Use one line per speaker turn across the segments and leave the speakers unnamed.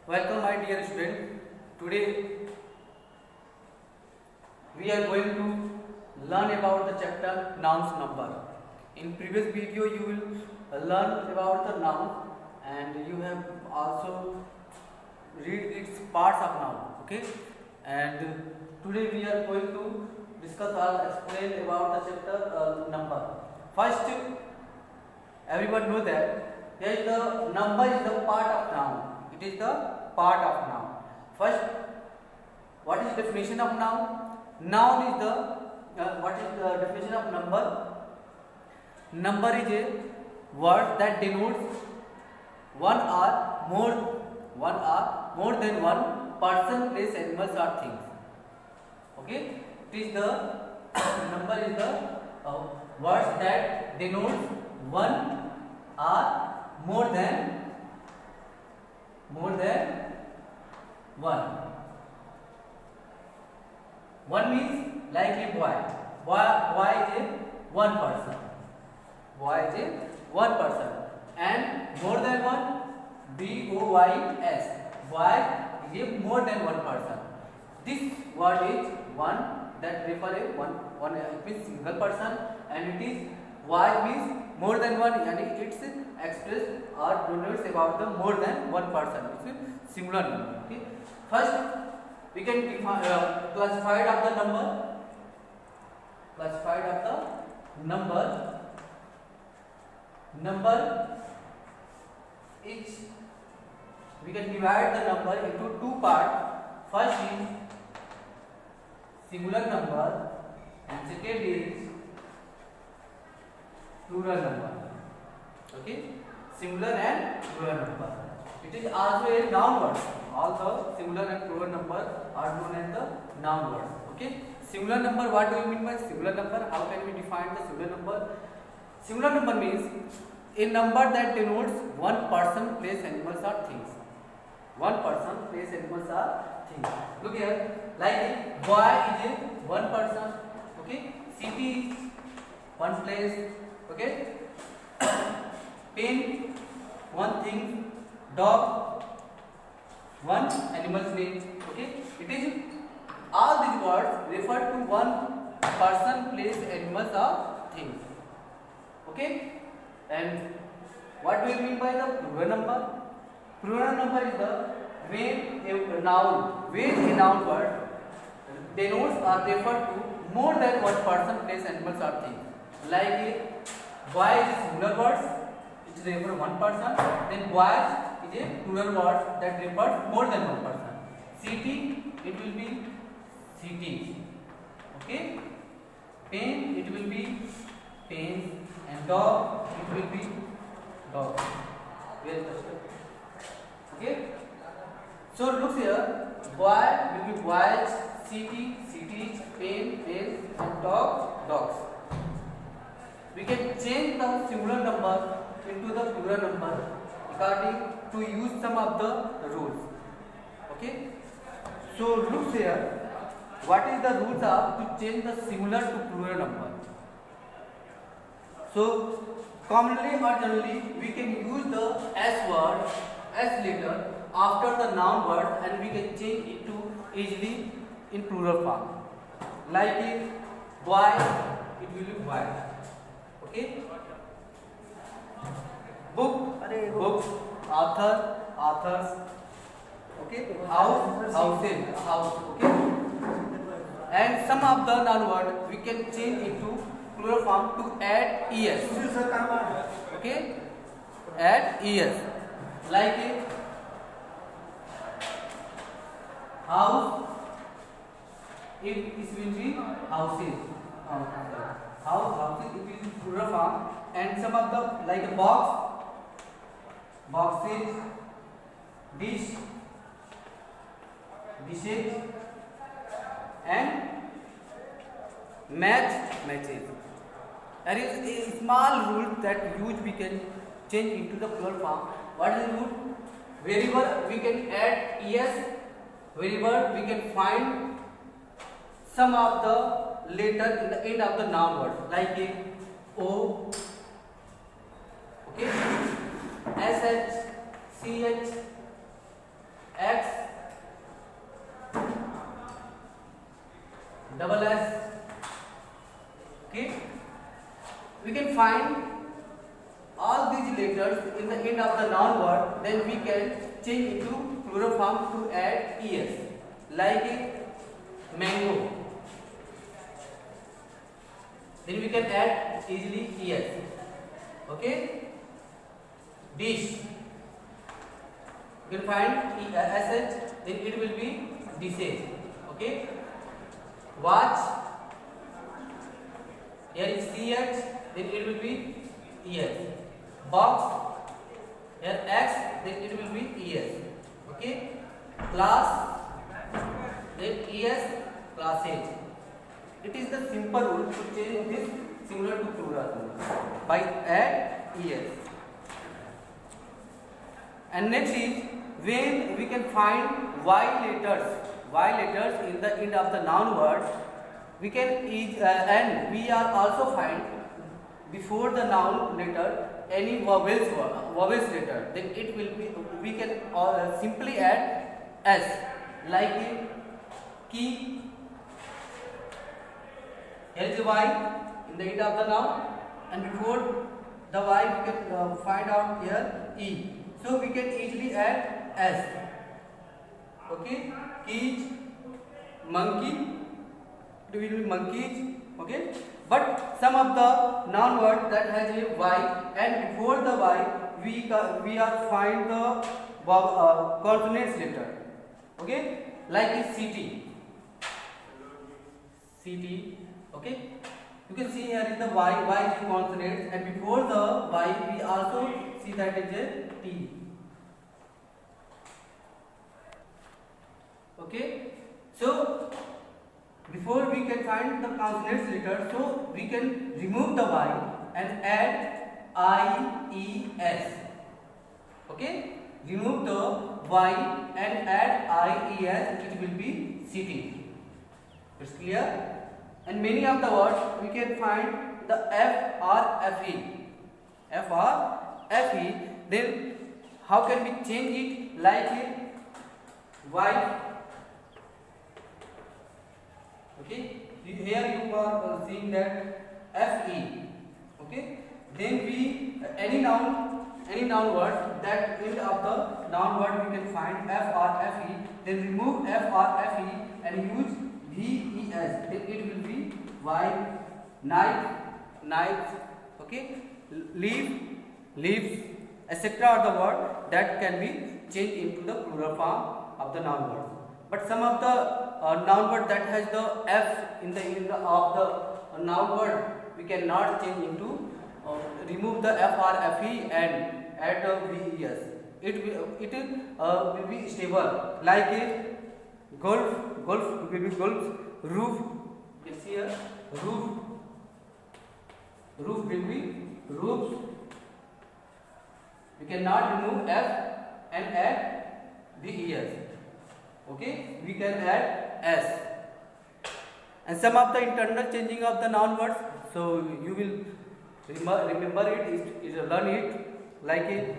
Welcome my dear student. Today we are going to learn about the chapter nouns number. In previous video you will learn about the noun and you have also read its parts of noun. Okay, and today we are going to discuss or explain about the chapter number. First, everyone know that here is the number is the part of noun. It is the part of noun. First, what is definition of noun? Noun is the what is the definition of number? Number is a word that denotes one or more than one person, place, animals or things. Okay, it is the number is the words that denotes one or more than one. One means like a boy. Boy is a one person. Boy is a one person. And more than one, BOYS. Boy is a more than one person. This word is one that refer a one it means single person, and it is Y means more than one, and it's express or denotes about the more than one person. It's singular number. Okay. First, we can define classified of the number. Classified of the number. Number is we can divide the number into two parts. First is singular number, and second is plural number. Okay, singular and plural number. It is also a noun word. All the singular and plural number are known as the noun words. Okay, singular number. What do you mean by singular number? How can we define the singular number? Singular number means a number that denotes one person, place, animals or things. One person, place, animals or things. Look here, like boy is a one person. Okay, city is one place. Okay, pen one thing, dog one animal's name. Okay, it is all these words refer to one person, place, animals or things. Okay, and what do you mean by the plural number? Plural number is the when a noun word denotes or refer to more than one person, place, animals or things. Like boy is a singular word, it refers to one person. Then boys is a plural word that refers more than one person. City, it will be cities. Okay, pen, it will be pens, and dog, it will be dogs. Where is the step? Okay, so look here, boy will be boys, city, cities, pen, pens, and dog, dogs. We can change the singular number into the plural number according to use some of the rules. Okay, so look here, what is the rules of to change the singular to plural number? So commonly or generally we can use the S word, S letter after the noun word, and we can change it to easily in plural form. Like it, boy, it will be boy. Okay, book, books, author, authors. Okay, house, houses, house. Okay, and some of the noun word we can change into plural form to add es. Okay, add es. Like it, house, it will be houses. House, houses, it will be plural form. And some of the like a box, boxes, dish, dishes, and matches. There is a small rule that we can change into the plural form. What is the rule? Wherever we can add es, wherever we can find some of the letter in the end of the noun word, like a O, okay, SH, CH, double S. Okay, we can find all these letters in the end of the noun word, then we can change into plural form to add es, like mango, then we can add easily es. Okay, dish, you can find sh, then it will be dishes. Okay, watch, here is ch, then it will be es. Box, here x, then it will be es. Okay, class, then es, classes. It is the simple rule to change this singular to plural by add es. And next is when we can find y letters in the end of the noun word, we can and we are also find before the noun letter any vowels letter, then it will be, we can simply add s, like key, here is a y in the end of the noun, and before the y we can find out here e, so we can easily add s. Okay, keys, monkey, it will be monkeys. Okay, but some of the noun word that has a y, and before the y we are find the consonants letter. Okay, like city. Okay, you can see here is the y is consonant, and before the y we also see that is a t. Okay, so before we can find the consonants letter, so we can remove the y and add ies. Okay, remove the y and add ies, it will be city. It's clear? And many of the words we can find the f or fe, then how can we change it, like y. Okay, here you are seeing that fe. Okay, then we any noun word that end of the noun word we can find f or fe, then remove f or fe and use ves, then it will be y. Knife. Okay, leaves, etc. are the word that can be changed into the plural form of the noun words. But some of the noun word that has the f in the end of the noun word, we cannot change into remove the f or fe and add the ves. Will be stable, like a golf will be golf. Roof, you can see here roof will be roofs. We cannot remove f and add ves. Okay, we can add s. And some of the internal changing of the noun words, so you will remember it, learn it, like a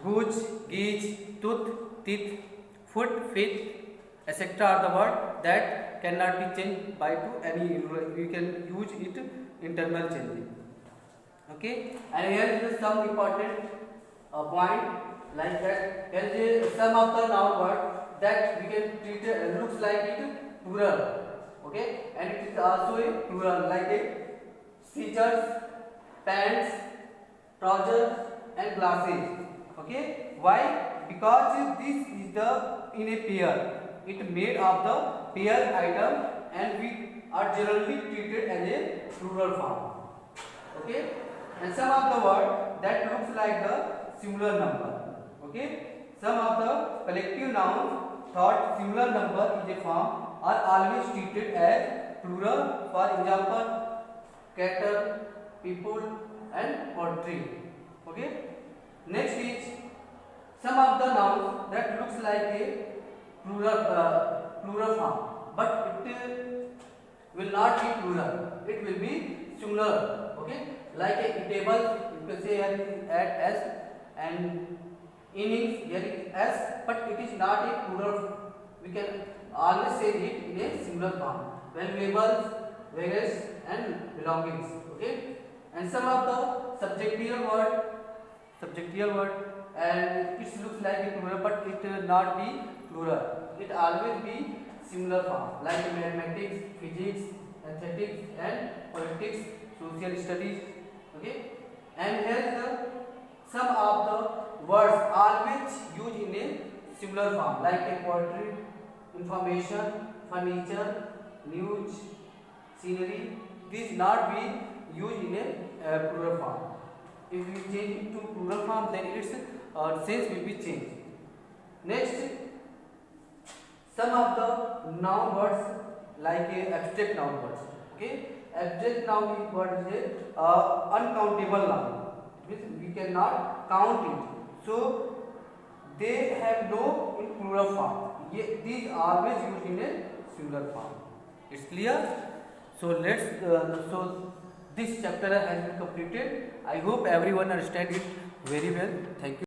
gooch, geese, tooth, teeth, foot, feet, etc. are the word that cannot be changed by to any, we can use it internal changing. Okay, and here is some important point, like that here is some of the noun word that we can treat looks like it plural. Okay, and it is also a plural, like a scissors, pants, trousers and glasses. Okay, why? Because this is the in a pair, it made of the pair item, and we are generally treated as a plural form. Okay, and some of the word that looks like the singular number. Okay, some of the collective nouns thought singular number is a form are always treated as plural. For example, cattle, people and poultry. Okay, next is some of the nouns that looks like a plural form, but it will not be plural, it will be singular. Okay, like a table, you can say here add s, and innings here is s, but it is not a plural. We can always say it in a singular form. valuables, wages and belongings. Okay, and some of the subjective word, and it looks like a plural but it not be plural, it always be singular form, like mathematics, physics, aesthetics and politics, social studies. Okay, and here is the some of the words always used in a singular form, like a poetry, information, furniture, news, scenery. These not be used in a plural form. If we change it to plural form, then its sense will be changed. Next, some of the noun words, like abstract noun words. Okay, abstract noun word is uncountable noun, which we cannot count it. So they have no in plural form. These are always used in a singular form. It's clear? So so this chapter has been completed. I hope everyone understand it very well. Thank you.